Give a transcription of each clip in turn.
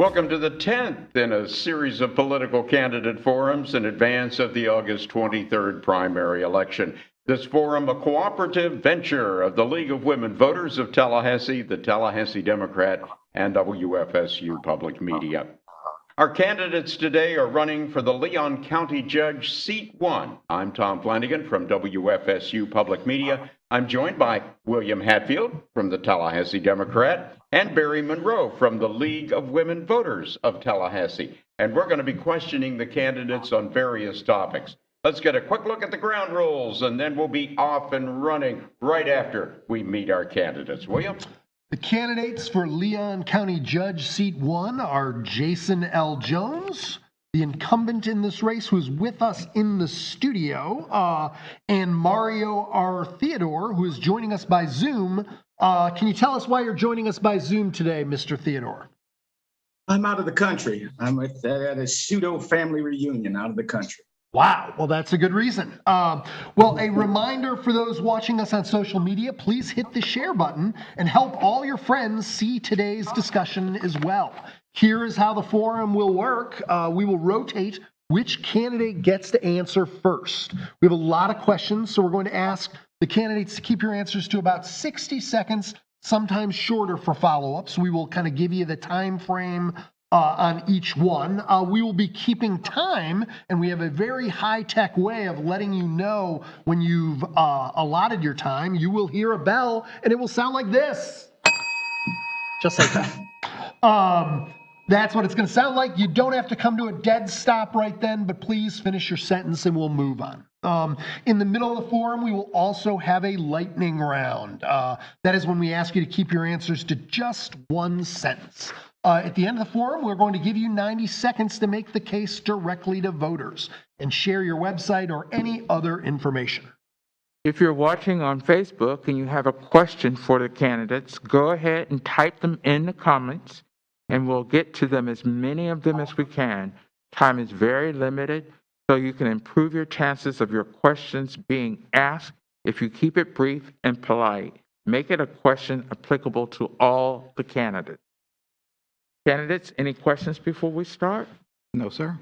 Welcome to the 10th in a series of political candidate forums in advance of the August 23rd primary election. This forum, a cooperative venture of the League of Women Voters of Tallahassee, the Tallahassee Democrat, and WFSU Public Media. Our candidates today are running for the Leon County Judge, Seat 1. I'm Tom Flanagan from WFSU Public Media. I'm joined by William Hatfield from the Tallahassee Democrat and Barry Monroe from the League of Women Voters of Tallahassee. And we're going to be questioning the candidates on various topics. Let's get a quick look at the ground rules, and then we'll be off and running right after we meet our candidates. William? The candidates for Leon County Judge Seat 1 are Jason L. Jones, the incumbent in this race who's with us in the studio, and Mario R. Theodore, who is joining us by Zoom. Can you tell us why you're joining us by Zoom today, Mr. Theodore? I'm out of the country. I'm at a pseudo family reunion out of the country. Wow, well, that's a good reason. Well, a reminder for those watching us on social media, please hit the share button and help all your friends see today's discussion as well. Here is how the forum will work. We will rotate which candidate gets to answer first. We have a lot of questions, so we're going to ask the candidates to keep your answers to about 60 seconds, sometimes shorter for follow-ups. We will kind of give you the time frame on each one. We will be keeping time, and we have a very high-tech way of letting you know when you've allotted your time. You will hear a bell, and it will sound like this. Just like that. That's what it's going to sound like. You don't have to come to a dead stop right then, but please finish your sentence and we'll move on. In the middle of the forum, we will also have a lightning round. That is when we ask you to keep your answers to just one sentence. At the end of the forum, we're going to give you 90 seconds to make the case directly to voters and share your website or any other information. If you're watching on Facebook and you have a question for the candidates, go ahead and type them in the comments and we'll get to them, as many of them as we can. Time is very limited, so you can improve your chances of your questions being asked if you keep it brief and polite. Make it a question applicable to all the candidates. Candidates, any questions before we start? No, sir.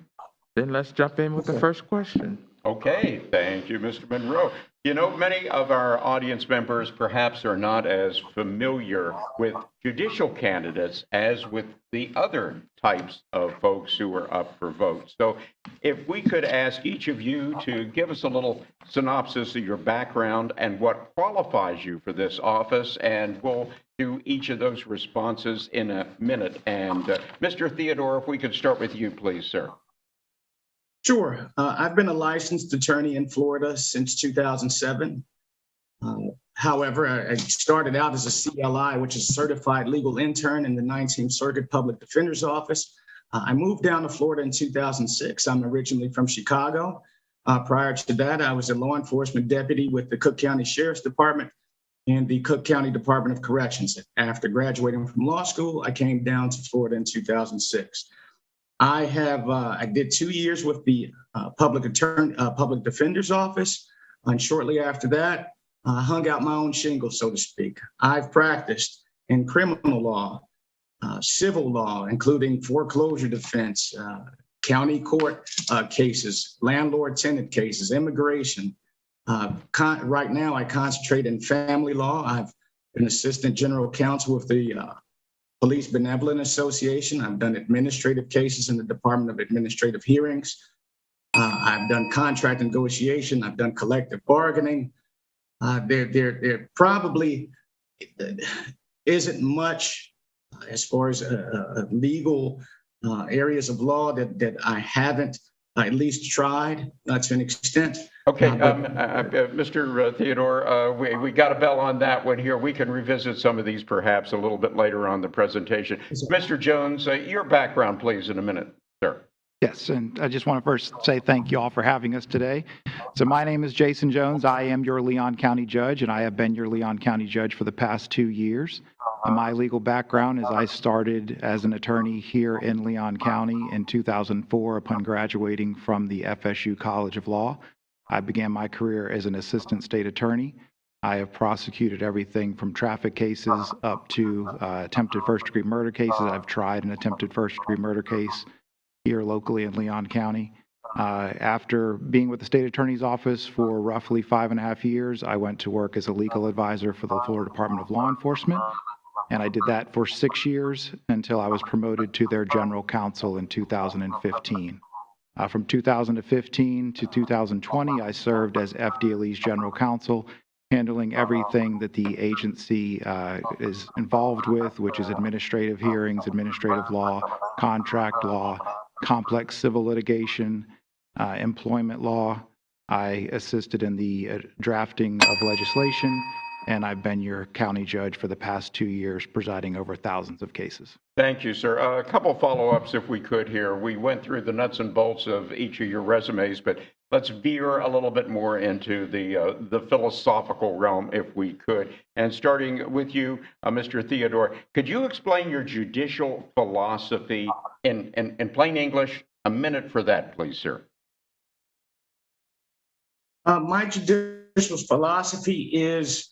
Then let's jump in with the first question. Okay, thank you, Mr. Monroe. You know, many of our audience members perhaps are not as familiar with judicial candidates as with the other types of folks who are up for vote. So if we could ask each of you to give us a little synopsis of your background and what qualifies you for this office, and we'll do each of those responses in a minute. And Mr. Theodore, if we could start with you, please, sir. Sure. I've been a licensed attorney in Florida since 2007. However, I started out as a CLI, which is Certified Legal Intern in the 19th Circuit Public Defender's Office. I moved down to Florida in 2006. I'm originally from Chicago. Prior to that, I was a law enforcement deputy with the Cook County Sheriff's Department and the Cook County Department of Corrections. After graduating from law school, I came down to Florida in 2006. I did 2 years with the public defender's office, and shortly after that, hung out my own shingle, so to speak. I've practiced in criminal law, civil law, including foreclosure defense, county court cases, landlord-tenant cases, immigration. Right now, I concentrate in family law. I've been assistant general counsel with the Police Benevolent Association. I've done administrative cases in the Department of Administrative Hearings. I've done contract negotiation. I've done collective bargaining. There probably isn't much as far as legal areas of law that I haven't at least tried to an extent. Okay, Mr. Theodore, we got a bell on that one here. We can revisit some of these perhaps a little bit later on the presentation. Mr. Jones, your background, please, in a minute, sir. Yes, and I just want to first say thank you all for having us today. So my name is Jason Jones. I am your Leon County Judge, and I have been your Leon County Judge for the past 2 years. And my legal background is I started as an attorney here in Leon County in 2004 upon graduating from the FSU College of Law. I began my career as an assistant state attorney. I have prosecuted everything from traffic cases up to attempted first-degree murder cases. I've tried an attempted first-degree murder case here locally in Leon County. After being with the state attorney's office for roughly 5.5 years, I went to work as a legal advisor for the Florida Department of Law Enforcement, and I did that for 6 years until I was promoted to their general counsel in 2015. From 2015 to 2020, I served as FDLE's general counsel, handling everything that the agency is involved with, which is administrative hearings, administrative law, contract law, complex civil litigation, employment law. I assisted in the drafting of legislation, and I've been your county judge for the past 2 years, presiding over thousands of cases. Thank you, sir. A couple follow-ups, if we could here. We went through the nuts and bolts of each of your resumes, but let's veer a little bit more into the philosophical realm, if we could. And starting with you, Mr. Theodore, could you explain your judicial philosophy in plain English? A minute for that, please, sir. My judicial philosophy is,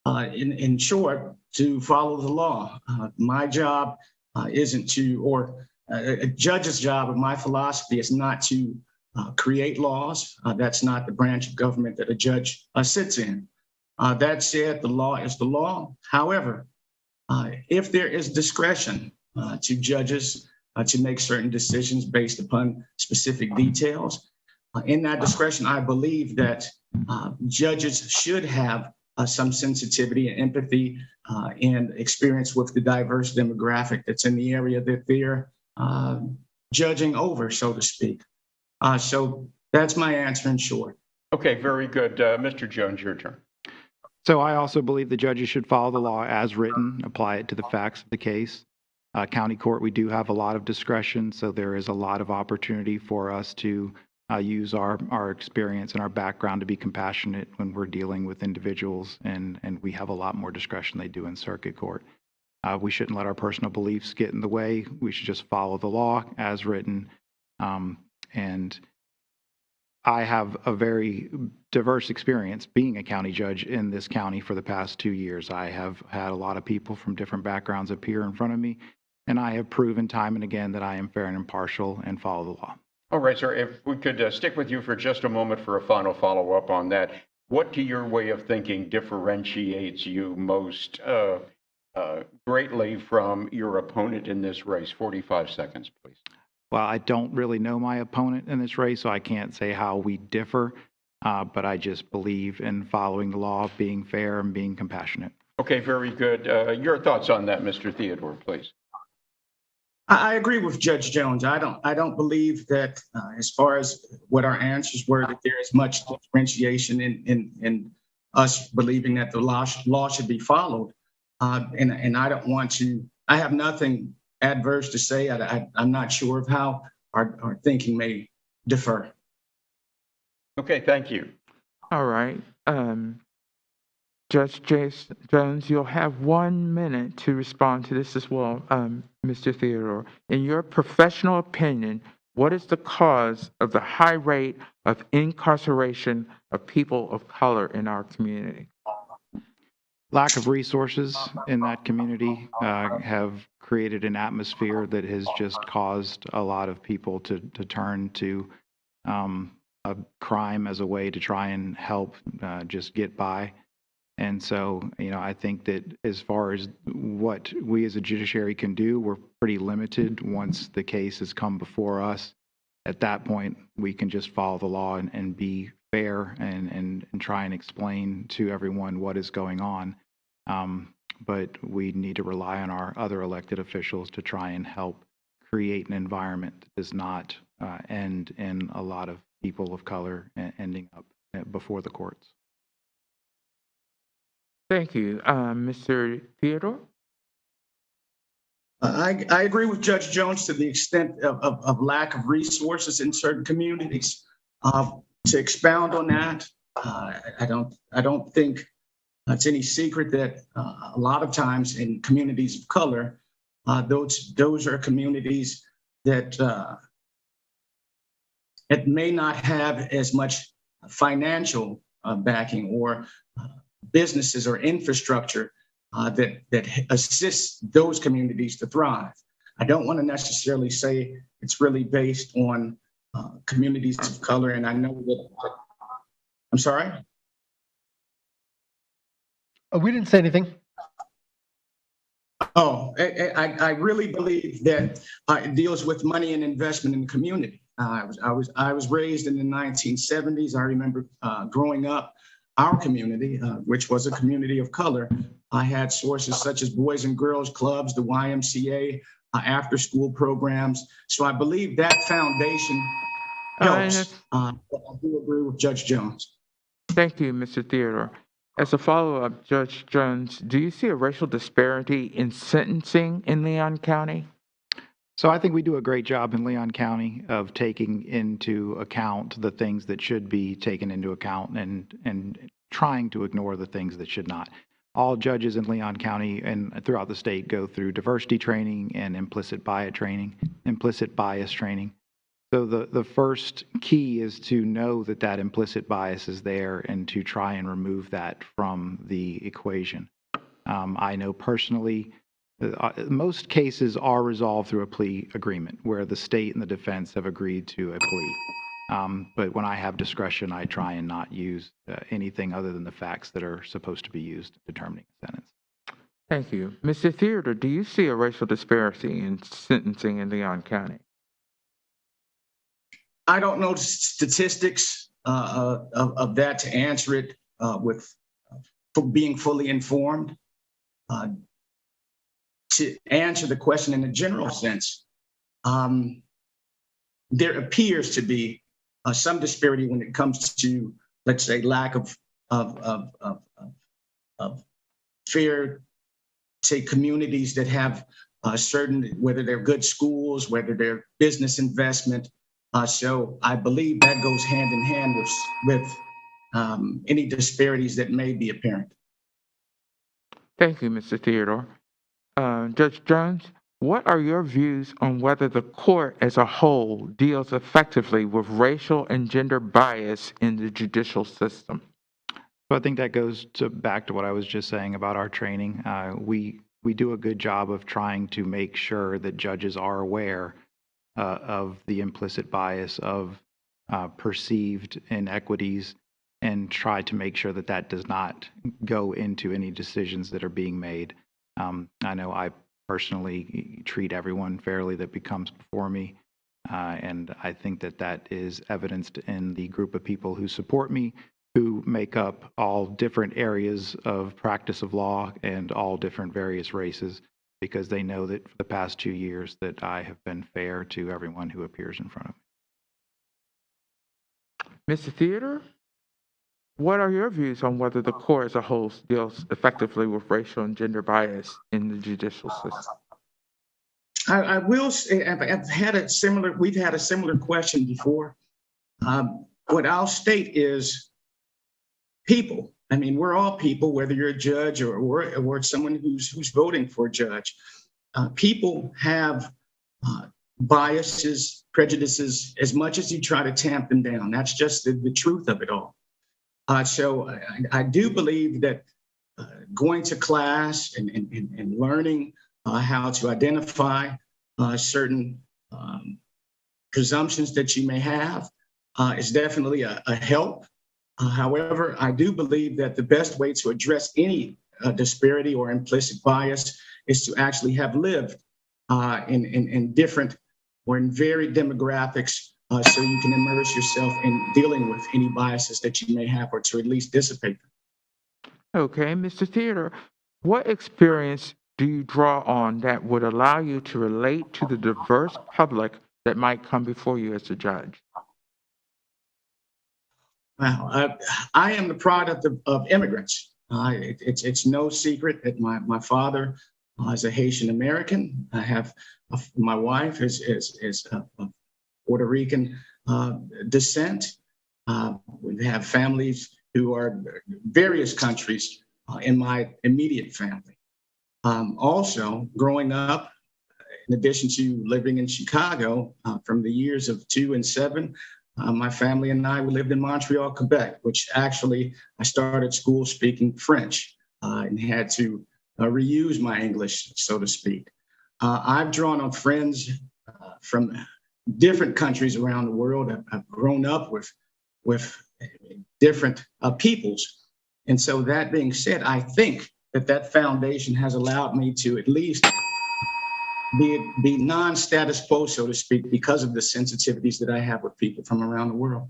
in short, to follow the law. My job isn't to, or a judge's job, or my philosophy is not to create laws. That's not the branch of government that a judge sits in. That said, the law is the law. However, if there is discretion to judges to make certain decisions based upon specific details, in that discretion, I believe that judges should have some sensitivity and empathy and experience with the diverse demographic that's in the area that they're judging over, so to speak. So that's my answer in short. Okay, very good. Mr. Jones, your turn. So I also believe the judges should follow the law as written, apply it to the facts of the case. County court, we do have a lot of discretion, so there is a lot of opportunity for us to use our experience and our background to be compassionate when we're dealing with individuals, and we have a lot more discretion than they do in circuit court. We shouldn't let our personal beliefs get in the way. We should just follow the law as written. And I have a very diverse experience being a county judge in this county for the past 2 years. I have had a lot of people from different backgrounds appear in front of me, and I have proven time and again that I am fair and impartial and follow the law. All right, sir, if we could stick with you for just a moment for a final follow-up on that. What, to your way of thinking, differentiates you most greatly from your opponent in this race? 45 seconds, please. Well, I don't really know my opponent in this race, so I can't say how we differ, but I just believe in following the law, being fair, and being compassionate. Okay, very good. Your thoughts on that, Mr. Theodore, please. I agree with Judge Jones. I don't believe that as far as what our answers were, that there is much differentiation in us believing that the law should be followed. And I don't want to, I have nothing adverse to say. I'm not sure of how our thinking may differ. Okay, thank you. All right. Judge Jones, you'll have 1 minute to respond to this as well, Mr. Theodore. In your professional opinion, what is the cause of the high rate of incarceration of people of color in our community? Lack of resources in that community have created an atmosphere that has just caused a lot of people to turn to a crime as a way to try and help just get by. And so, I think that as far as what we as a judiciary can do, we're pretty limited. Once the case has come before us, at that point, we can just follow the law and be fair and try and explain to everyone what is going on. But we need to rely on our other elected officials to try and help create an environment that does not end in a lot of people of color ending up before the courts. Thank you. Mr. Theodore? I agree with Judge Jones to the extent of lack of resources in certain communities. To expound on that, I don't think it's any secret that a lot of times in communities of color, those are communities that may not have as much financial backing or businesses or infrastructure that assists those communities to thrive. I don't want to necessarily say it's really based on communities of color, and I know that. I'm sorry? We didn't say anything. Oh, I really believe that it deals with money and investment in the community. I was raised in the 1970s. I remember growing up, our community, which was a community of color, I had sources such as Boys and Girls Clubs, the YMCA, after-school programs. So I believe that foundation helps. I do agree with Judge Jones. Thank you, Mr. Theodore. As a follow-up, Judge Jones, do you see a racial disparity in sentencing in Leon County? So I think we do a great job in Leon County of taking into account the things that should be taken into account and trying to ignore the things that should not. All judges in Leon County and throughout the state go through diversity training and implicit bias training. So the first key is to know that that implicit bias is there and to try and remove that from the equation. I know personally, most cases are resolved through a plea agreement where the state and the defense have agreed to a plea. But when I have discretion, I try and not use anything other than the facts that are supposed to be used in determining a sentence. Thank you. Mr. Theodore, do you see a racial disparity in sentencing in Leon County? I don't know statistics of that to answer it with being fully informed. To answer the question in a general sense, there appears to be some disparity when it comes to, let's say, lack of fair, say, communities that have certain, whether they're good schools, whether they're business investment. So I believe that goes hand in hand with any disparities that may be apparent. Thank you, Mr. Theodore. Judge Jones, what are your views on whether the court as a whole deals effectively with racial and gender bias in the judicial system? So I think that goes back to what I was just saying about our training. We do a good job of trying to make sure that judges are aware of the implicit bias of perceived inequities and try to make sure that that does not go into any decisions that are being made. I know I personally treat everyone fairly that becomes before me, and I think that that is evidenced in the group of people who support me, who make up all different areas of practice of law and all different various races, because they know that for the past 2 years that I have been fair to everyone who appears in front of me. Mr. Theodore, what are your views on whether the court as a whole deals effectively with racial and gender bias in the judicial system? I will say we've had a similar question before. What I'll state is people. I mean, we're all people, whether you're a judge or someone who's voting for a judge. People have biases, prejudices, as much as you try to tamp them down. That's just the truth of it all. So I do believe that going to class and learning how to identify certain presumptions that you may have is definitely a help. However, I do believe that the best way to address any disparity or implicit bias is to actually have lived in different or in varied demographics so you can immerse yourself in dealing with any biases that you may have or to at least dissipate them. Okay, Mr. Theodore, what experience do you draw on that would allow you to relate to the diverse public that might come before you as a judge? Wow, I am the product of immigrants. It's no secret that my father is a Haitian American. I have my wife is of Puerto Rican descent. We have families who are various countries in my immediate family. Also, growing up, in addition to living in Chicago from the years of 2 and 7, My family and I, we lived in Montreal, Quebec, which actually I started school speaking French and had to reuse my English, so to speak. I've drawn on friends from different countries around the world. I've grown up with different peoples. And so that being said, I think that foundation has allowed me to at least be non-status quo, so to speak, because of the sensitivities that I have with people from around the world.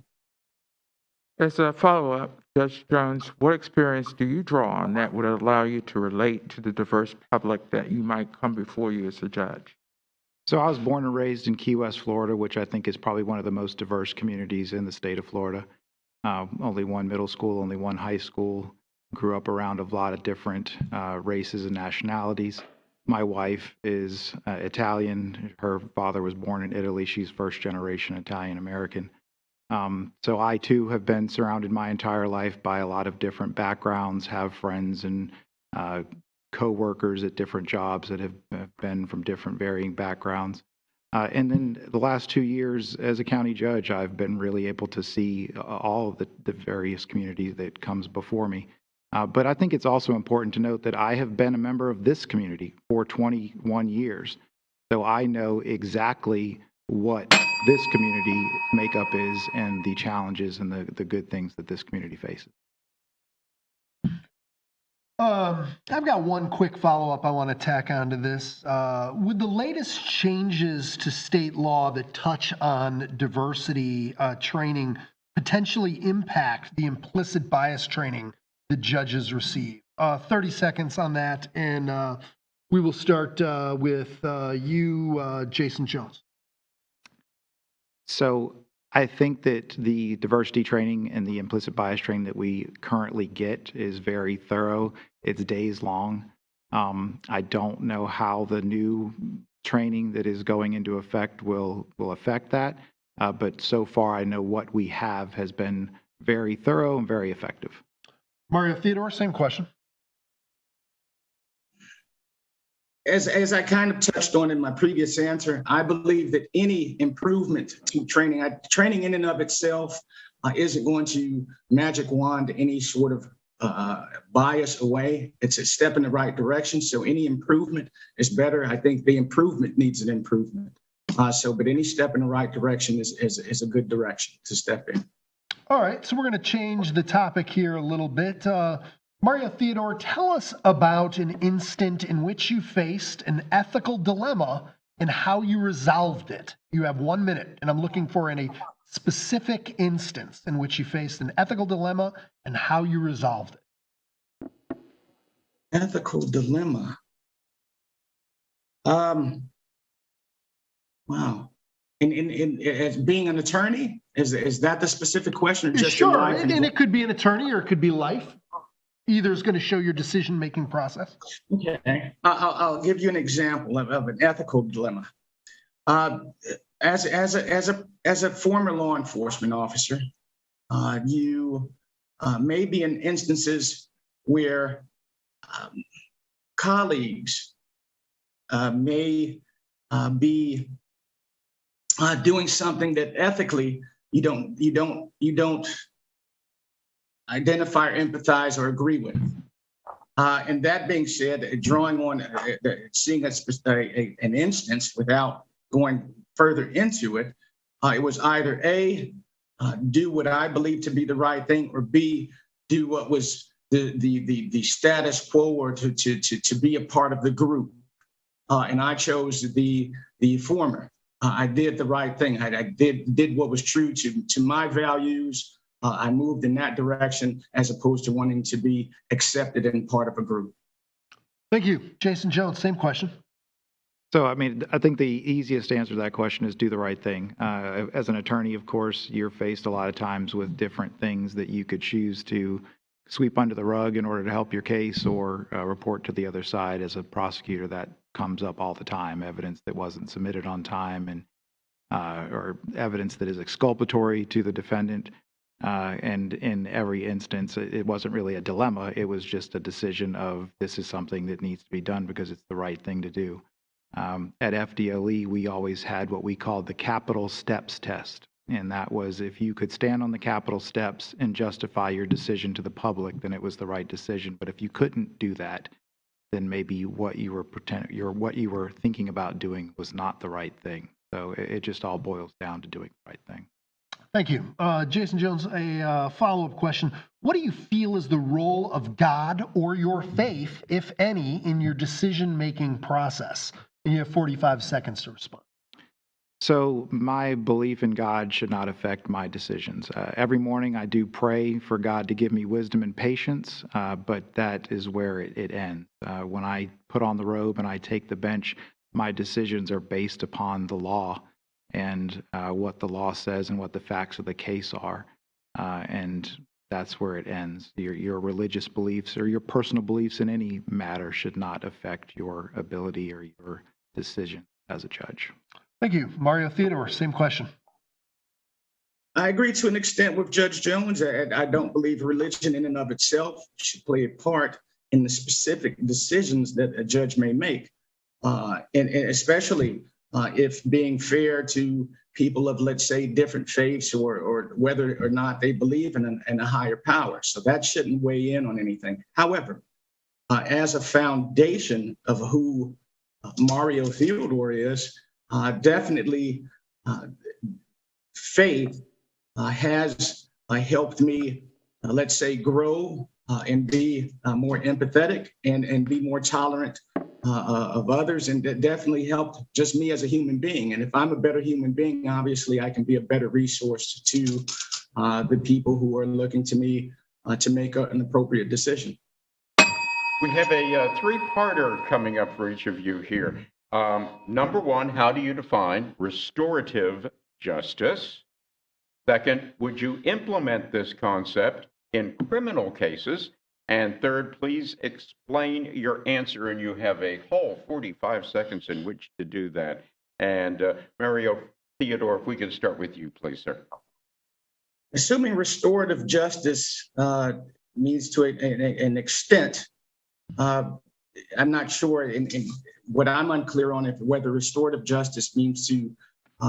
As a follow-up, Judge Jones, what experience do you draw on that would allow you to relate to the diverse public that you might come before you as a judge? So I was born and raised in Key West, Florida, which I think is probably one of the most diverse communities in the state of Florida. Only one middle school, only one high school. Grew up around a lot of different races and nationalities. My wife is Italian. Her father was born in Italy. She's first generation Italian American. So I too have been surrounded my entire life by a lot of different backgrounds, have friends and co-workers at different jobs that have been from different varying backgrounds. And then the last 2 years as a county judge, I've been really able to see all of the various communities that comes before me. But I think it's also important to note that I have been a member of this community for 21 years. So I know exactly what this community makeup is and the challenges and the good things that this community faces. I've got one quick follow-up I want to tack onto this. Would the latest changes to state law that touch on diversity training potentially impact the implicit bias training that judges receive? 30 seconds on that, and we will start with you, Jason Jones. So I think that the diversity training and the implicit bias training that we currently get is very thorough. It's days long. I don't know how the new training that is going into effect will affect that, but so far I know what we have has been very thorough and very effective. Mario Theodore, same question. As I kind of touched on in my previous answer, I believe that any improvement to training in and of itself isn't going to magic wand any sort of bias away. It's a step in the right direction. So any improvement is better. I think the improvement needs an improvement. But any step in the right direction is a good direction to step in. All right, so we're going to change the topic here a little bit. Mario Theodore, tell us about an instant in which you faced an ethical dilemma and how you resolved it. You have 1 minute, and I'm looking for a specific instance in which you faced an ethical dilemma and how you resolved it. Ethical dilemma. Wow. And as being an attorney, is that the specific question? Or just sure, and it could be an attorney or it could be life. Either is going to show your decision-making process. Okay, I'll give you an example of an ethical dilemma. As a former law enforcement officer, you may be in instances where colleagues may be doing something that ethically you don't identify, or empathize, or agree with. And that being said, drawing on seeing an instance without going further into it, it was either A, do what I believe to be the right thing, or B, do what was the status quo, or to be a part of the group. And I chose the former. I did the right thing. I did what was true to my values. I moved in that direction as opposed to wanting to be accepted and part of a group. Thank you. Jason Jones, same question. So, I mean, I think the easiest answer to that question is do the right thing. As an attorney, of course, you're faced a lot of times with different things that you could choose to sweep under the rug in order to help your case, or report to the other side. As a prosecutor, that comes up all the time, evidence that wasn't submitted on time, and or evidence that is exculpatory to the defendant. And in every instance, it wasn't really a dilemma. It was just a decision of, this is something that needs to be done because it's the right thing to do. At FDLE, we always had what we called the capital steps test, and that was if you could stand on the Capitol steps and justify your decision to the public, then it was the right decision. But if you couldn't do that, then maybe what you were thinking about doing was not the right thing. So it just all boils down to doing the right thing. Thank you. Jason Jones, a follow-up question. What do you feel is the role of God or your faith, if any, in your decision-making process? And you have 45 seconds to respond. So my belief in God should not affect my decisions. Every morning I do pray for God to give me wisdom and patience, but that is where it ends. When I put on the robe and I take the bench, my decisions are based upon the law and what the law says and what the facts of the case are. And that's where it ends. Your religious beliefs or your personal beliefs in any matter should not affect your ability or your decision as a judge. Thank you. Mario Theodore, same question. I agree to an extent with Judge Jones. I don't believe religion in and of itself should play a part in the specific decisions that a judge may make, and especially if being fair to people of, let's say, different faiths or whether or not they believe in a higher power. So that shouldn't weigh in on anything. However, as a foundation of who Mario Theodore is, definitely faith has helped me, let's say, grow and be more empathetic and be more tolerant of others. And that definitely helped just me as a human being. And if I'm a better human being, obviously I can be a better resource to the people who are looking to me to make an appropriate decision. We have a three-parter coming up for each of you here. Number one, how do you define restorative justice? Second, would you implement this concept in criminal cases? And third, please explain your answer, and you have a whole 45 seconds in which to do that. And Mario Theodore, if we can start with you, please, sir. Assuming restorative justice means to an extent, I'm not sure. In what I'm unclear on if whether restorative justice means to,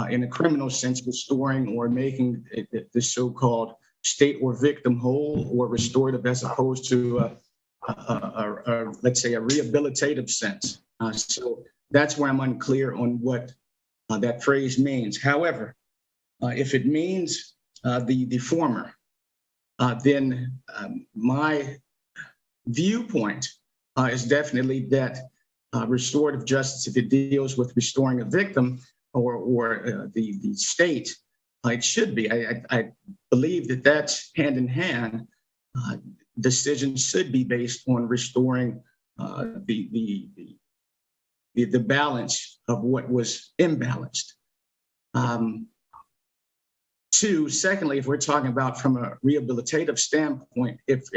in a criminal sense, restoring or making the so-called state or victim whole, or restorative as opposed to, let's say, a rehabilitative sense. So that's where I'm unclear on what that phrase means. However, if it means the former, then my viewpoint is definitely that restorative justice, if it deals with restoring a victim or the state, it should be. I believe that that's hand in hand. Decisions should be based on restoring the balance of what was imbalanced. Secondly, if we're talking about from a rehabilitative standpoint, if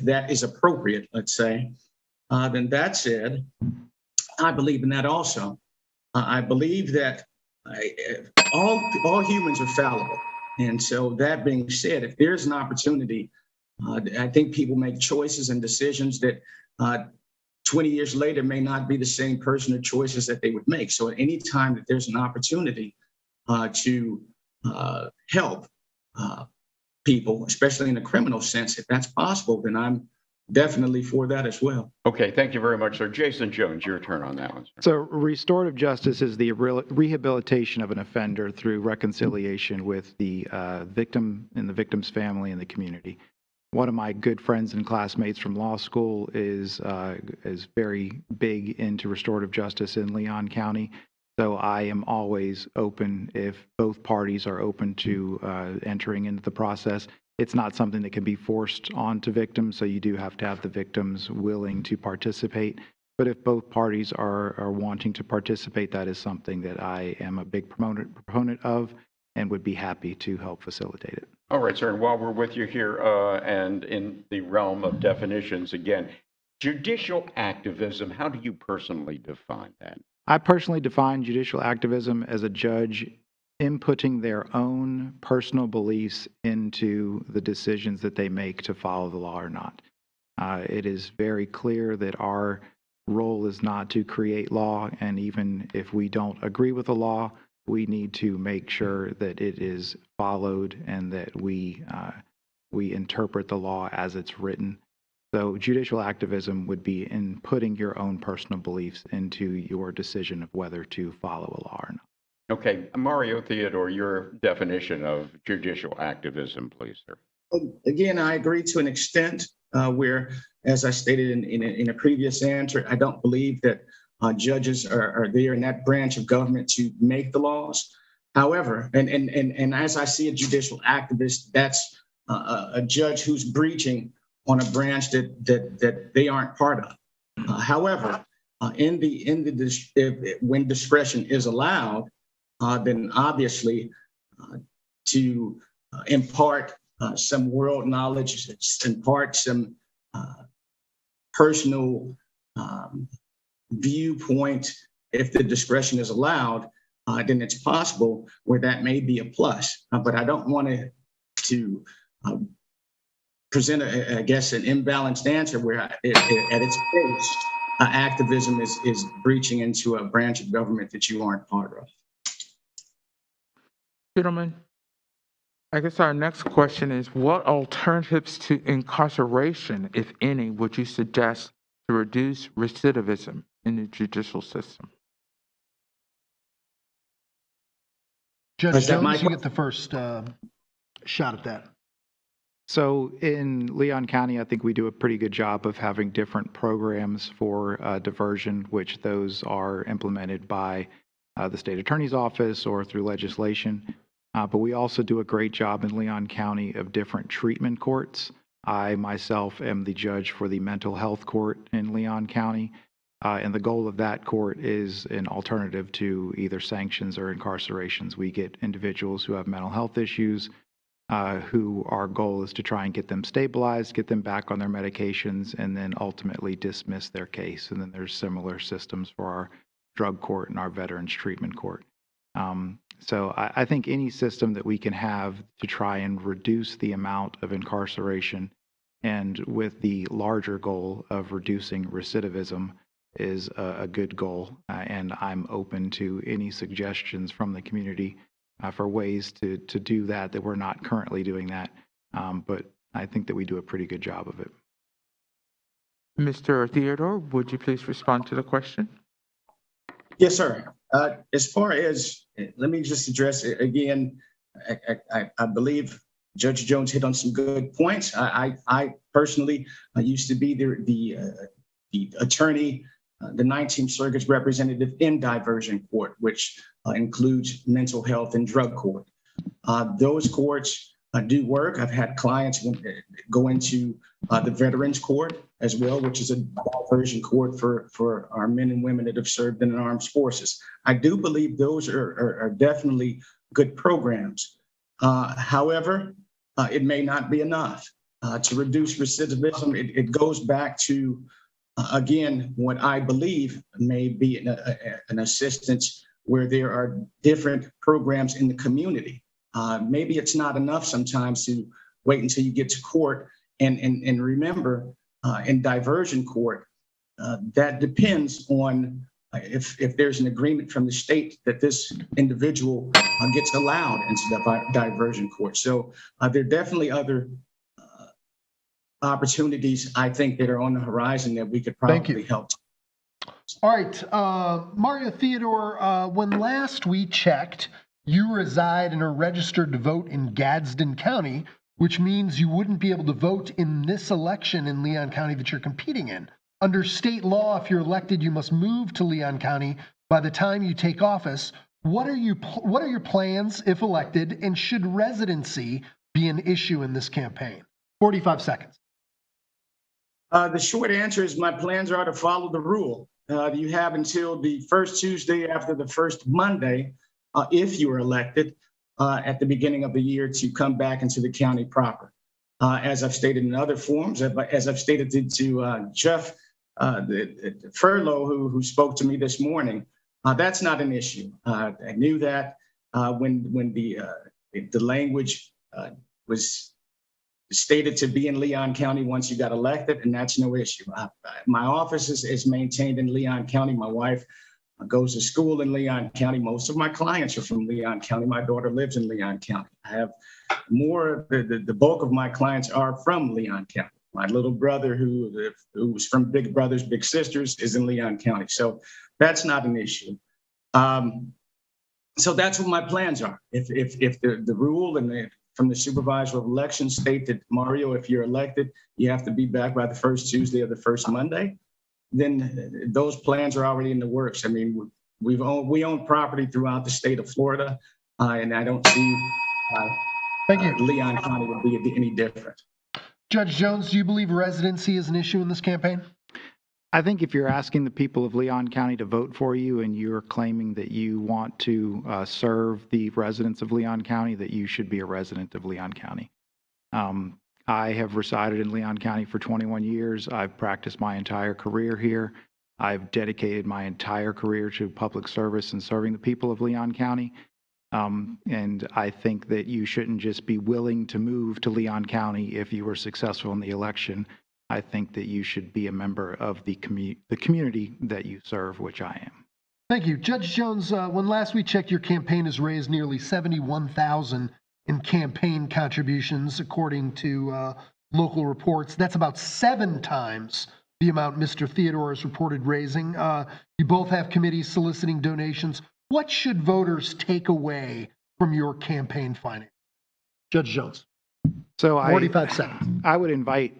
that is appropriate, let's say, then that said, I believe in that also. I believe that all humans are fallible. And so that being said, if there's an opportunity, I think people make choices and decisions that 20 years later may not be the same person or choices that they would make. So at any time that there's an opportunity to help people, especially in a criminal sense, if that's possible, then I'm definitely for that as well. Okay, thank you very much, sir. Jason Jones, your turn on that one, sir. So restorative justice is the rehabilitation of an offender through reconciliation with the victim and the victim's family and the community. One of my good friends and classmates from law school is very big into restorative justice in Leon County. So I am always open if both parties are open to entering into the process. It's not something that can be forced onto victims, so you do have to have the victims willing to participate. But if both parties are wanting to participate, that is something that I am a big proponent of and would be happy to help facilitate it. All right, sir. And while we're with you here and in the realm of definitions again, judicial activism, how do you personally define that? I personally define judicial activism as a judge inputting their own personal beliefs into the decisions that they make to follow the law or not. It is very clear that our role is not to create law, and even if we don't agree with the law, we need to make sure that it is followed and that we interpret the law as it's written. So judicial activism would be in putting your own personal beliefs into your decision of whether to follow a law or not. Okay, Mario Theodore, your definition of judicial activism, please, sir. Again, I agree to an extent where, as I stated in a previous answer, I don't believe that judges are there in that branch of government to make the laws. However, and as I see a judicial activist, that's a judge who's breaching on a branch that they aren't part of. However, when discretion is allowed, then obviously to impart some world knowledge, impart some personal viewpoint, if the discretion is allowed, then it's possible where that may be a plus. But I don't want to present, I guess, an imbalanced answer where at its base, activism is breaching into a branch of government that you aren't part of. Gentlemen, I guess our next question is, what alternatives to incarceration, if any, would you suggest to reduce recidivism in the judicial system? Judge Jones, you get the first shot at that. So in Leon County, I think we do a pretty good job of having different programs for diversion, which those are implemented by the state attorney's office or through legislation. But we also do a great job in Leon County of different treatment courts. I myself am the judge for the mental health court in Leon County. And the goal of that court is an alternative to either sanctions or incarcerations. We get individuals who have mental health issues, who our goal is to try and get them stabilized, get them back on their medications, and then ultimately dismiss their case. And then there's similar systems for our drug court and our veterans treatment court. So I think any system that we can have to try and reduce the amount of incarceration, and with the larger goal of reducing recidivism, is a good goal. And I'm open to any suggestions from the community for ways to do that we're not currently doing that. But I think that we do a pretty good job of it. Mr. Theodore, would you please respond to the question? Yes, sir. As far as, let me just address it again. I believe Judge Jones hit on some good points. I personally used to be the attorney, the 19th Circuit's representative in diversion court, which includes mental health and drug court. Those courts do work. I've had clients go into the Veterans Court as well, which is a diversion court for our men and women that have served in the armed forces. I do believe those are definitely good programs. However, it may not be enough to reduce recidivism. It goes back to, again, what I believe may be an assistance where there are different programs in the community. Maybe it's not enough sometimes to wait until you get to court and remember in diversion court, that depends on if there's an agreement from the state that this individual gets allowed into the diversion court. So there are definitely other opportunities, I think, that are on the horizon that we could probably help. All right, Mario Theodore, when last we checked, you reside and are registered to vote in Gadsden County, which means you wouldn't be able to vote in this election in Leon County that you're competing in. Under state law, if you're elected, you must move to Leon County by the time you take office. What are your plans if elected, and should residency be an issue in this campaign? 45 seconds. The short answer is my plans are to follow the rule. You have until the first Tuesday after the first Monday, if you are elected at the beginning of the year, to come back into the county proper. As I've stated in other forms, as I've stated to Jeff Furlow, who spoke to me this morning, that's not an issue. I knew that when the language was stated to be in Leon County once you got elected, and that's no issue. My office is maintained in Leon County. My wife goes to school in Leon County. Most of my clients are from Leon County. My daughter lives in Leon County. I have the bulk of my clients are from Leon County. My little brother, who's from Big Brothers Big Sisters, is in Leon County. So that's not an issue. So that's what my plans are. If the rule from the supervisor of elections state that, Mario, if you're elected, you have to be back by the first Tuesday of the first Monday, then those plans are already in the works. I mean, we own property throughout the state of Florida, and I don't see Thank you. Leon County would be any different. Judge Jones, do you believe residency is an issue in this campaign? I think if you're asking the people of Leon County to vote for you and you're claiming that you want to serve the residents of Leon County, that you should be a resident of Leon County. I have resided in Leon County for 21 years. I've practiced my entire career here. I've dedicated my entire career to public service and serving the people of Leon County. And I think that you shouldn't just be willing to move to Leon County if you were successful in the election. I think that you should be a member of the community that you serve, which I am. Thank you. Judge Jones, when last we checked, your campaign has raised nearly $71,000 in campaign contributions, according to local reports. That's about 7 times the amount Mr. Theodore has reported raising. You both have committees soliciting donations. What should voters take away from your campaign finance? Judge Jones. So 45 seconds. I would invite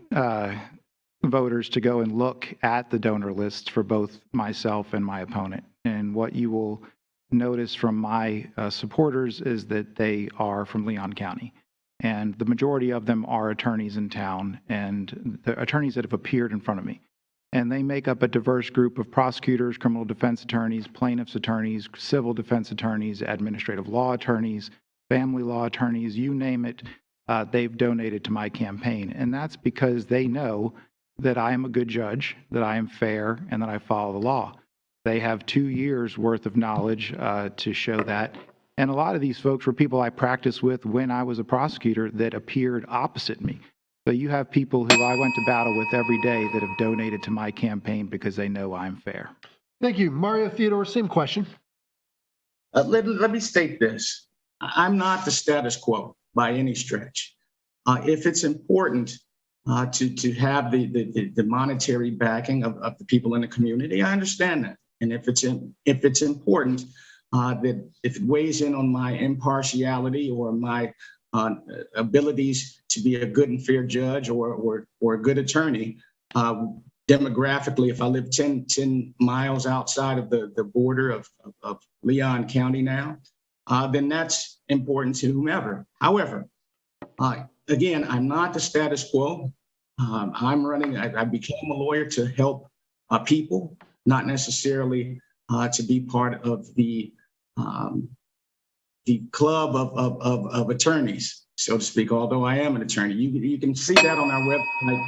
voters to go and look at the donor lists for both myself and my opponent. And what you will notice from my supporters is that they are from Leon County. And the majority of them are attorneys in town and the attorneys that have appeared in front of me. And they make up a diverse group of prosecutors, criminal defense attorneys, plaintiffs' attorneys, civil defense attorneys, administrative law attorneys, family law attorneys, you name it. They've donated to my campaign. And that's because they know that I am a good judge, that I am fair, and that I follow the law. They have 2 years worth of knowledge to show that. And a lot of these folks were people I practiced with when I was a prosecutor that appeared opposite me. So you have people who I went to battle with every day that have donated to my campaign because they know I'm fair. Thank you. Mario Theodore, same question. Let me state this. I'm not the status quo by any stretch. If it's important to have the monetary backing of the people in the community, I understand that. And if it's important that if it weighs in on my impartiality or my abilities to be a good and fair judge or a good attorney, demographically, if I live 10 miles outside of the border of Leon County now, then that's important to whomever. However, again, I'm not the status quo. I became a lawyer to help people, not necessarily to be part of the club of attorneys, so to speak, although I am an attorney. You can see that on our website.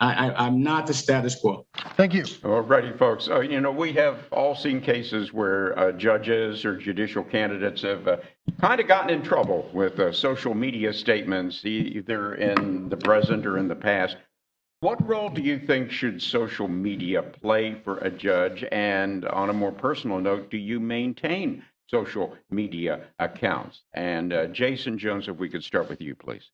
I'm not the status quo. Thank you. All righty, folks. We have all seen cases where judges or judicial candidates have kind of gotten in trouble with social media statements, either in the present or in the past. What role do you think should social media play for a judge? And on a more personal note, do you maintain social media accounts? And Jason Jones, if we could start with you, please.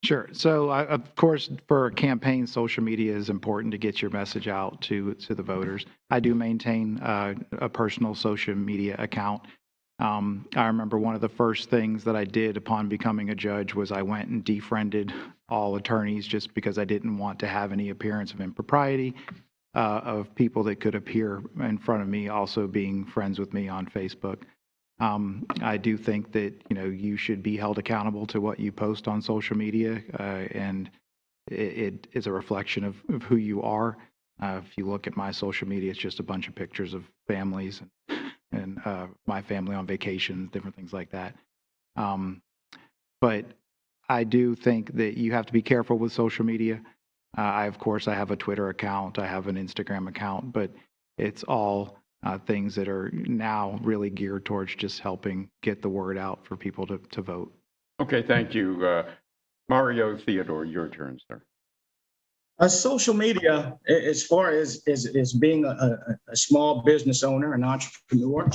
Sure. So, of course, for a campaign, social media is important to get your message out to the voters. I do maintain a personal social media account. I remember one of the first things that I did upon becoming a judge was I went and defriended all attorneys just because I didn't want to have any appearance of impropriety of people that could appear in front of me also being friends with me on Facebook. I do think that, you should be held accountable to what you post on social media, and it is a reflection of who you are. If you look at my social media, it's just a bunch of pictures of families and my family on vacations, different things like that. But I do think that you have to be careful with social media. Of course, I have a Twitter account, I have an Instagram account, but it's all things that are now really geared towards just helping get the word out for people to vote. Okay, thank you. Mario Theodore, your turn, sir. Social media, as far as being a small business owner, an entrepreneur,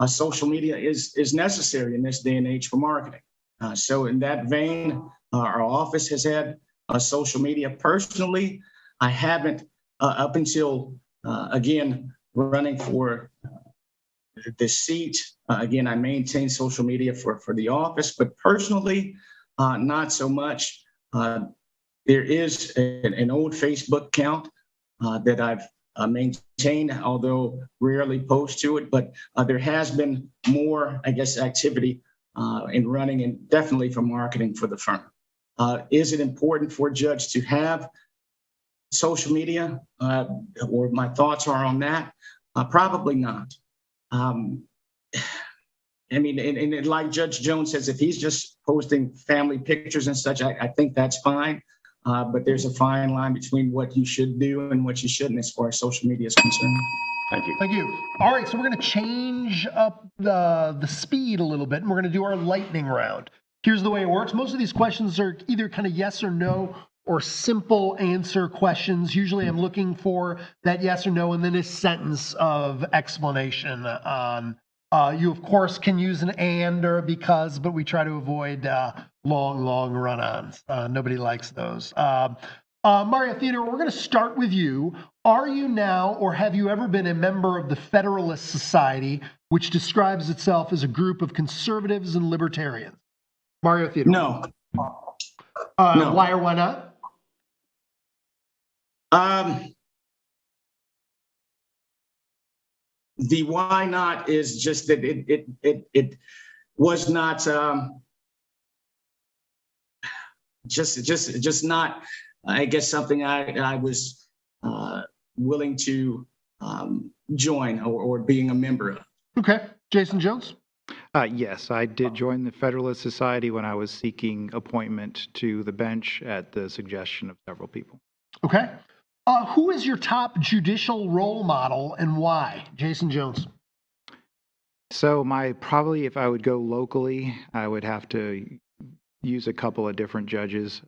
social media is necessary in this day and age for marketing. So in that vein, our office has had social media. Personally, I haven't up until, again, running for the seat. Again, I maintain social media for the office, but personally, not so much. There is an old Facebook account that I've maintained, although rarely post to it, but there has been more, I guess, activity in running and definitely for marketing for the firm. Is it important for a judge to have social media, or my thoughts are on that? Probably not. I mean, and like Judge Jones says, if he's just posting family pictures and such, I think that's fine. But there's a fine line between what you should do and what you shouldn't as far as social media is concerned. Thank you. Thank you. All right, so we're going to change up the speed a little bit, and we're going to do our lightning round. Here's the way it works. Most of these questions are either kind of yes or no or simple answer questions. Usually I'm looking for that yes or no and then a sentence of explanation on. You, of course, can use an and or a because, but we try to avoid long run-ons. Nobody likes those. Mario Theodore, we're going to start with you. Are you now or have you ever been a member of the Federalist Society, which describes itself as a group of conservatives and libertarians? Mario Theodore. No. No. Why or why not? The why not is just that it was not just not, I guess, something I was willing to join or being a member of. Okay. Jason Jones? Yes, I did join the Federalist Society when I was seeking appointment to the bench at the suggestion of several people. Okay. Who is your top judicial role model and why? Jason Jones. So probably if I would go locally, I would have to use a couple of different judges.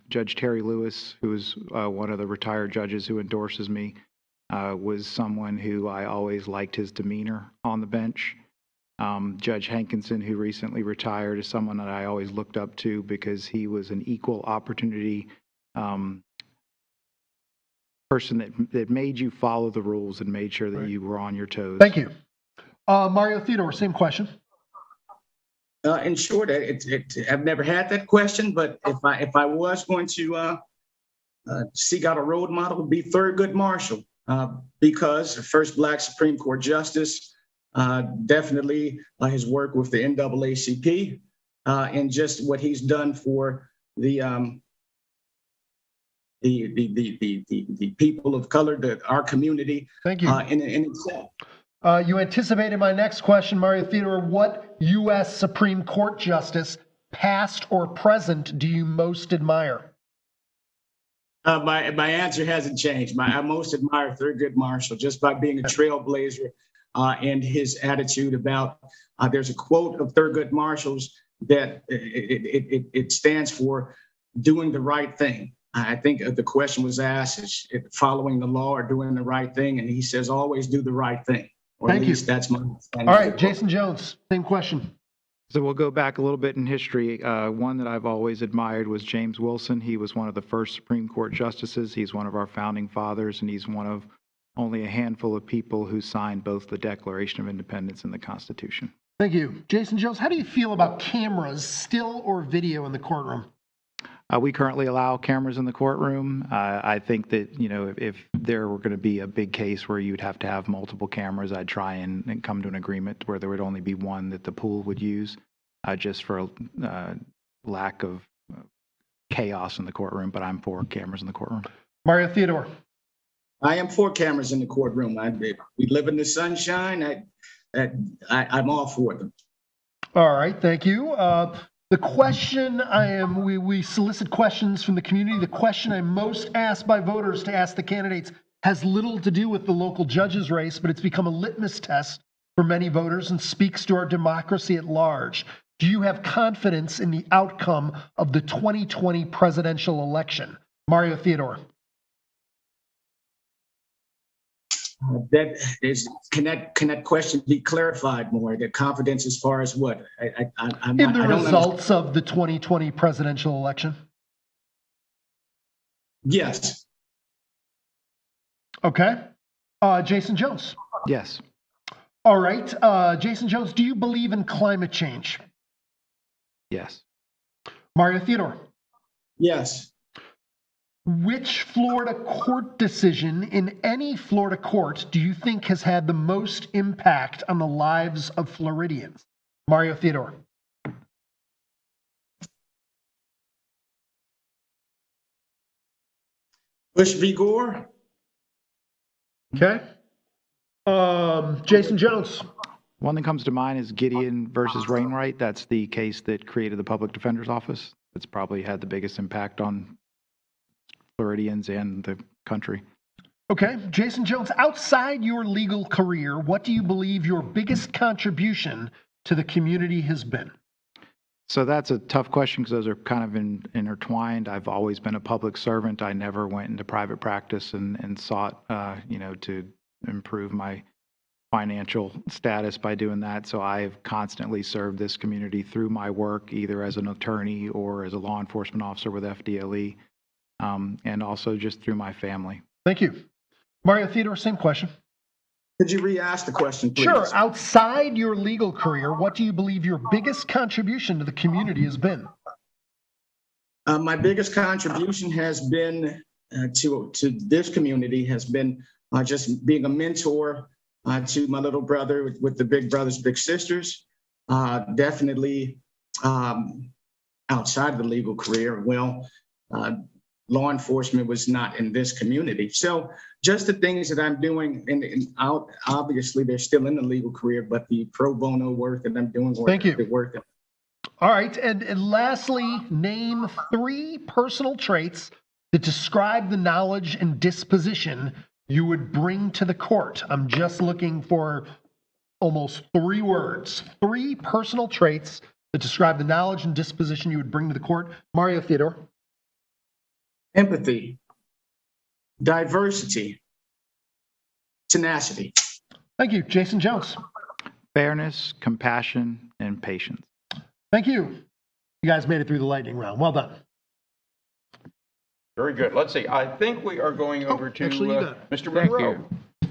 Judge Terry Lewis, who is one of the retired judges who endorses me, was someone who I always liked his demeanor on the bench. Judge Hankinson, who recently retired, is someone that I always looked up to because he was an equal opportunity person that made you follow the rules and made sure that you were on your toes. Thank you. Mario Theodore, same question. In short, I've never had that question, but if I was going to seek out a role model, it would be Thurgood Marshall, because first Black Supreme Court Justice, definitely his work with the NAACP, and just what he's done for the people of color, our community. Thank you. In itself. You anticipated my next question, Mario Theodore. What U.S. Supreme Court justice, past or present, do you most admire? My answer hasn't changed. I most admire Thurgood Marshall just by being a trailblazer and his attitude about. There's a quote of Thurgood Marshall's that it stands for doing the right thing. I think the question was asked, is it following the law or doing the right thing? And he says, always do the right thing. Or Thank at least you. that's my understanding. All right, Jason Jones, same question. So we'll go back a little bit in history. One that I've always admired was James Wilson. He was one of the first Supreme Court justices. He's one of our founding fathers, and he's one of only a handful of people who signed both the Declaration of Independence and the Constitution. Thank you. Jason Jones, how do you feel about cameras, still or video, in the courtroom? We currently allow cameras in the courtroom. I think that, if there were going to be a big case where you'd have to have multiple cameras, I'd try and come to an agreement where there would only be one that the pool would use, just for lack of chaos in the courtroom. But I'm for cameras in the courtroom. Mario Theodore. I am for cameras in the courtroom. We live in the sunshine. I'm all for them. All right, thank you. The question we solicit questions from the community. The question I'm most asked by voters to ask the candidates has little to do with the local judges race, but it's become a litmus test for many voters and speaks to our democracy at large. Do you have confidence in the outcome of the 2020 presidential election? Mario Theodore. Can that question be clarified more? The confidence as far as what? In the results of the 2020 presidential election? Yes. Okay. Jason Jones. Yes. All right. Jason Jones, do you believe in climate change? Yes. Mario Theodore. Yes. Which Florida court decision in any Florida court do you think has had the most impact on the lives of Floridians? Mario Theodore. Bush v. Gore. Okay. Jason Jones. One that comes to mind is Gideon versus Wainwright. That's the case that created the public defender's office. It's probably had the biggest impact on Floridians and the country. Okay. Jason Jones, outside your legal career, what do you believe your biggest contribution to the community has been? So that's a tough question because those are kind of intertwined. I've always been a public servant. I never went into private practice and sought, to improve my financial status by doing that. So I've constantly served this community through my work, either as an attorney or as a law enforcement officer with FDLE, and also just through my family. Thank you. Mario Theodore, same question. Could you re-ask the question, please? Sure. Outside your legal career, what do you believe your biggest contribution to the community has been? My biggest contribution has been to this community has been just being a mentor to my little brother with the big brothers, big sisters. Definitely outside of the legal career. Well, law enforcement was not in this community. So just the things that I'm doing, and obviously they're still in the legal career, but the pro bono work that I'm doing. Thank you. Work. All right. And lastly, name 3 personal traits that describe the knowledge and disposition you would bring to the court. I'm just looking for almost 3 words. 3 personal traits that describe the knowledge and disposition you would bring to the court. Mario Theodore. Empathy, diversity, tenacity. Thank you. Jason Jones. Fairness, compassion, and patience. Thank you. You guys made it through the lightning round. Well done. Very good. Let's see. I think we are going over to Mr. Monroe.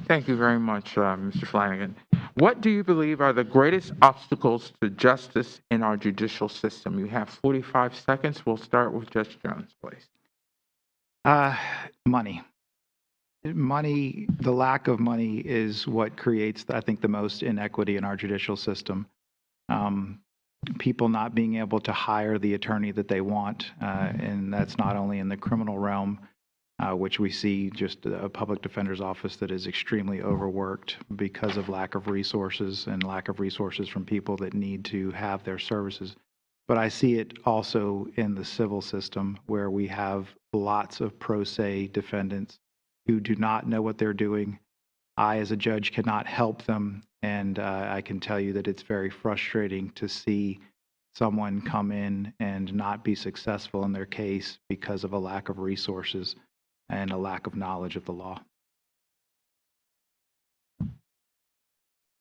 Thank you very much, Mr. Flanagan. What do you believe are the greatest obstacles to justice in our judicial system? You have 45 seconds. We'll start with Judge Jones, please. Money. The lack of money is what creates, I think, the most inequity in our judicial system. People not being able to hire the attorney that they want, and that's not only in the criminal realm, which we see just a public defender's office that is extremely overworked because of lack of resources and lack of resources from people that need to have their services. But I see it also in the civil system where we have lots of pro se defendants who do not know what they're doing. I, as a judge, cannot help them. And I can tell you that it's very frustrating to see someone come in and not be successful in their case because of a lack of resources and a lack of knowledge of the law.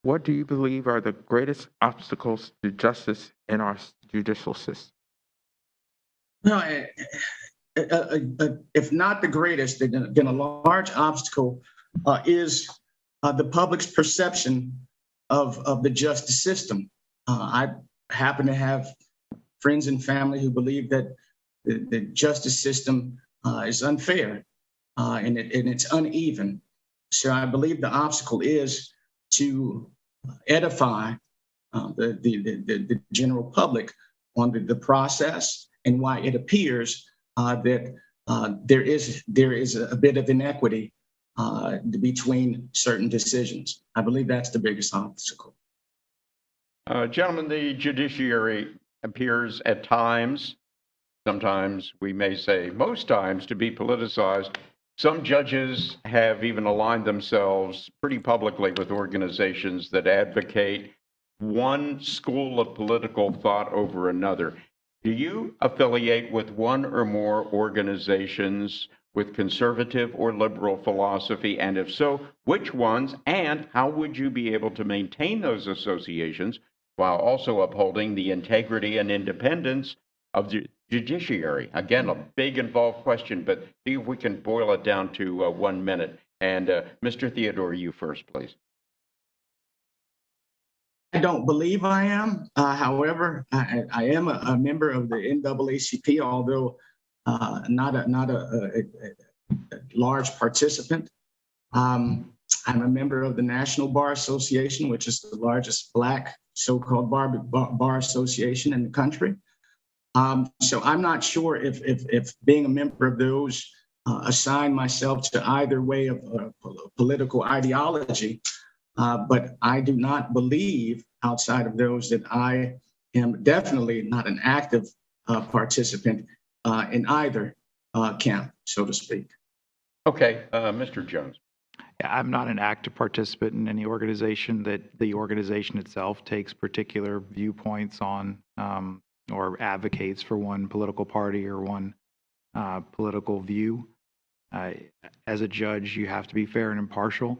What do you believe are the greatest obstacles to justice in our judicial system? No, if not the greatest, then a large obstacle is the public's perception of the justice system. I happen to have friends and family who believe that the justice system is unfair and it's uneven. So I believe the obstacle is to edify the general public on the process and why it appears that there is a bit of inequity between certain decisions. I believe that's the biggest obstacle. Gentlemen, the judiciary appears at times, sometimes we may say most times, to be politicized. Some judges have even aligned themselves pretty publicly with organizations that advocate one school of political thought over another. Do you affiliate with one or more organizations with conservative or liberal philosophy? And if so, which ones? And how would you be able to maintain those associations while also upholding the integrity and independence of the judiciary? Again, a big involved question, but see if we can boil it down to 1 minute. And Mr. Theodore, you first, please. I don't believe I am. However, I am a member of the NAACP, although not a large participant. I'm a member of the National Bar Association, which is the largest Black so-called bar association in the country. So I'm not sure if being a member of those assign myself to either way of political ideology. But I do not believe, outside of those, that I am definitely not an active participant in either camp, so to speak. Okay, Mr. Jones. I'm not an active participant in any organization that the organization itself takes particular viewpoints on or advocates for one political party or one political view. As a judge, you have to be fair and impartial.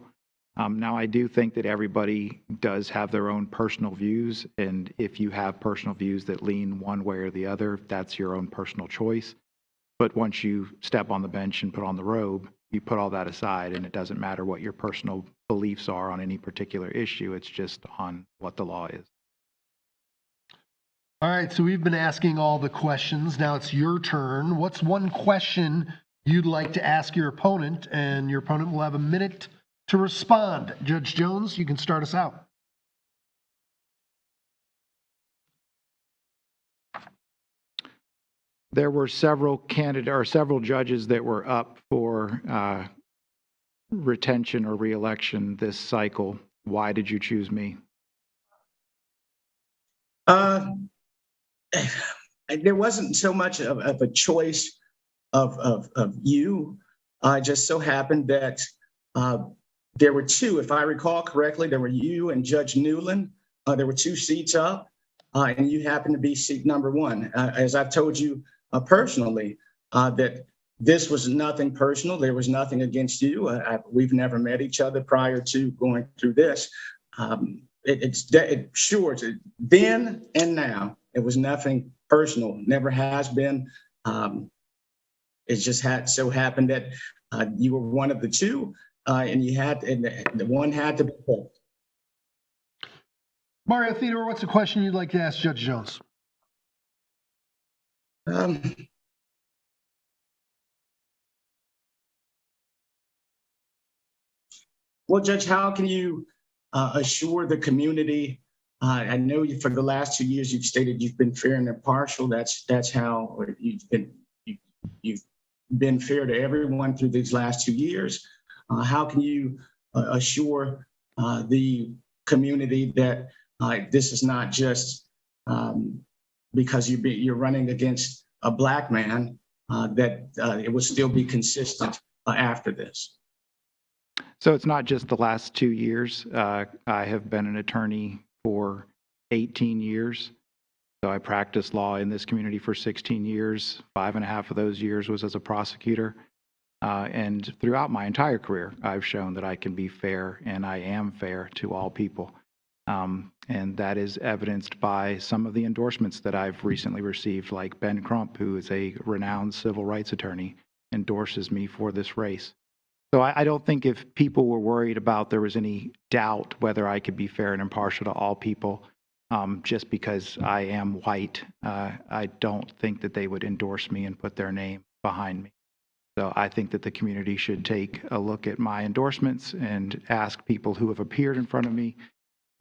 Now, I do think that everybody does have their own personal views, and if you have personal views that lean one way or the other, that's your own personal choice. But once you step on the bench and put on the robe, you put all that aside, and it doesn't matter what your personal beliefs are on any particular issue. It's just on what the law is. All right, so we've been asking all the questions. Now it's your turn. What's one question you'd like to ask your opponent? And your opponent will have a minute to respond. Judge Jones, you can start us out. There were several judges that were up for retention or reelection this cycle. Why did you choose me? There wasn't so much of a choice of you. Just so happened that there were two, if I recall correctly, there were you and Judge Newland. There were two seats up, and you happened to be seat number one. As I've told you personally, that this was nothing personal. There was nothing against you. We've never met each other prior to going through this. Sure, then and now, it was nothing personal. Never has been. It just so happened that you were one of the two. And the one had to be pulled. Mario Theodore, what's the question you'd like to ask Judge Jones? Well, Judge, how can you assure the community? I know you, for the last 2 years, you've stated you've been fair and impartial. That's how you've been fair to everyone through these last 2 years. How can you assure the community that this is not just because you're running against a Black man, that it will still be consistent after this? So it's not just the last 2 years. I have been an attorney for 18 years. So I practiced law in this community for 16 years. 5.5 of those years was as a prosecutor. And throughout my entire career, I've shown that I can be fair, and I am fair to all people. And that is evidenced by some of the endorsements that I've recently received, like Ben Crump, who is a renowned civil rights attorney, endorses me for this race. So I don't think if people were worried about there was any doubt whether I could be fair and impartial to all people, just because I am white, I don't think that they would endorse me and put their name behind me. So I think that the community should take a look at my endorsements and ask people who have appeared in front of me,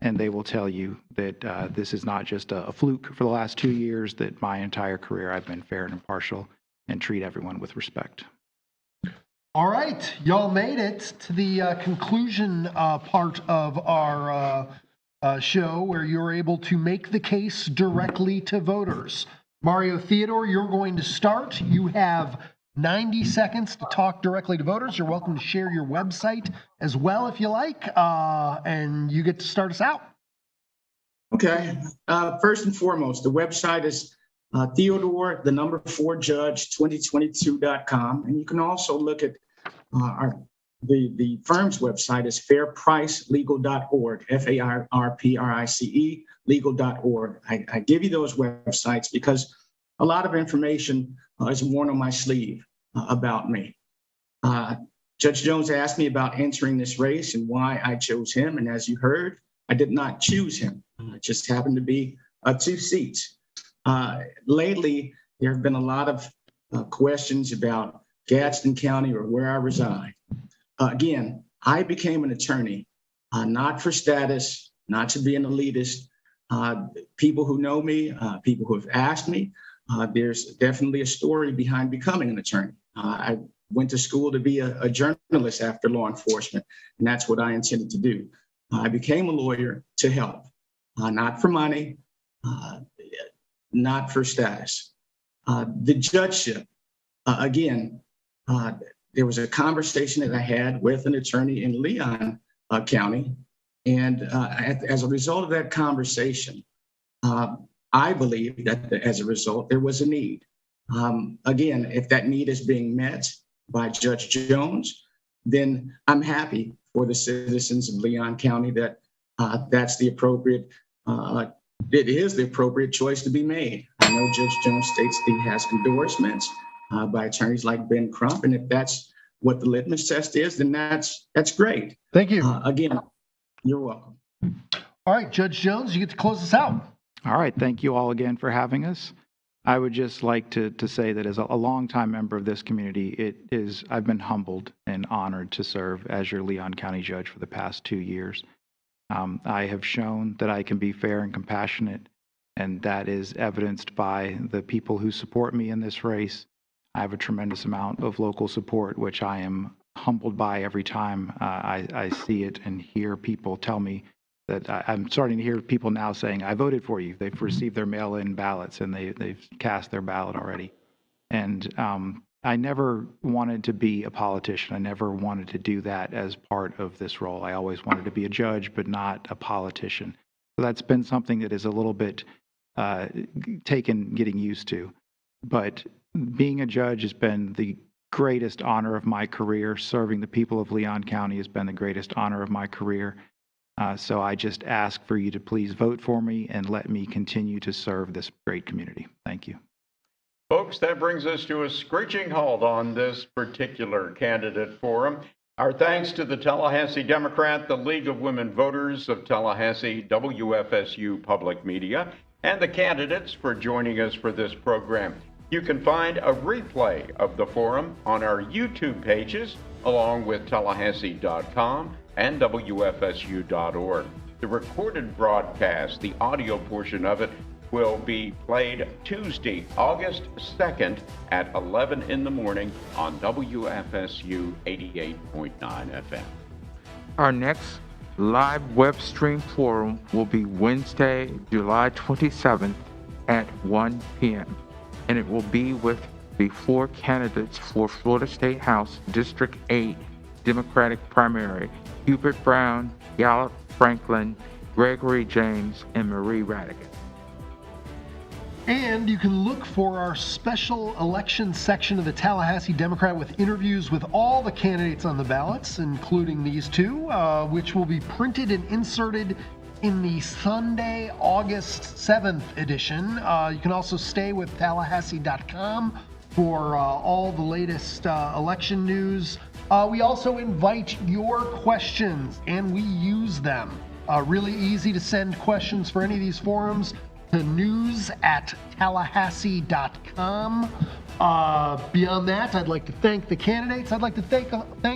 and they will tell you that this is not just a fluke for the last 2 years, that my entire career I've been fair and impartial and treat everyone with respect. All right, y'all made it to the conclusion part of our show where you're able to make the case directly to voters. Mario Theodore, you're going to start. You have 90 seconds to talk directly to voters. You're welcome to share your website as well if you like, and you get to start us out. Okay. First and foremost, the website is Theodore, the number 4 judge, 2022.com. And you can also look at the firm's website is fairpricelegal.org, FAIRPRICE, legal.org. I give you those websites because a lot of information is worn on my sleeve about me. Judge Jones asked me about entering this race and why I chose him. And as you heard, I did not choose him. It just happened to be 2 seats. Lately, there have been a lot of questions about Gadsden County or where I reside. Again, I became an attorney, not for status, not to be an elitist. People who know me, people who have asked me, there's definitely a story behind becoming an attorney. I went to school to be a journalist after law enforcement, and that's what I intended to do. I became a lawyer to help, not for money, not for status. The judgeship, again, there was a conversation that I had with an attorney in Leon County, and as a result of that conversation, I believe that as a result, there was a need. Again, if that need is being met by Judge Jones, then I'm happy for the citizens of Leon County that that's the appropriate, it is the appropriate choice to be made. I know Judge Jones states that he has endorsements by attorneys like Ben Crump, and if that's what the litmus test is, then that's great. Thank you. Again, you're welcome. All right, Judge Jones, you get to close us out. All right. Thank you all again for having us. I would just like to say that as a longtime member of this community, I've been humbled and honored to serve as your Leon County judge for the past 2 years. I have shown that I can be fair and compassionate, and that is evidenced by the people who support me in this race. I have a tremendous amount of local support, which I am humbled by every time I see it and hear people tell me that I'm starting to hear people now saying, I voted for you. They've received their mail-in ballots and they've cast their ballot already. And I never wanted to be a politician. I never wanted to do that as part of this role. I always wanted to be a judge, but not a politician. So that's been something that is a little bit getting used to. But being a judge has been the greatest honor of my career. Serving the people of Leon County has been the greatest honor of my career. So I just ask for you to please vote for me and let me continue to serve this great community. Thank you. Folks, that brings us to a screeching halt on this particular candidate forum. Our thanks to the Tallahassee Democrat, the League of Women Voters of Tallahassee, WFSU Public Media, and the candidates for joining us for this program. You can find a replay of the forum on our YouTube pages, along with Tallahassee.com and WFSU.org. The recorded broadcast, the audio portion of it, will be played Tuesday, August 2nd at 11 in the morning on WFSU 88.9 FM. Our next live web stream forum will be Wednesday, July 27th at 1 p.m. and it will be with the 4 candidates for Florida State House District 8 Democratic primary: Hubert Brown, Gallup Franklin, Gregory James, and Marie Radigan. And you can look for our special election section of the Tallahassee Democrat with interviews with all the candidates on the ballots, including these 2, which will be printed and inserted in the Sunday, August 7th edition. You can also stay with Tallahassee.com for all the latest election news. We also invite your questions, and we use them. Really easy to send questions for any of these forums to news@Tallahassee.com. Beyond that, I'd like to thank the candidates. I'd like to thank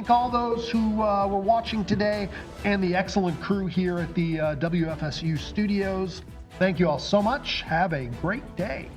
all those who were watching today and the excellent crew here at the WFSU studios. Thank you all so much. Have a great day.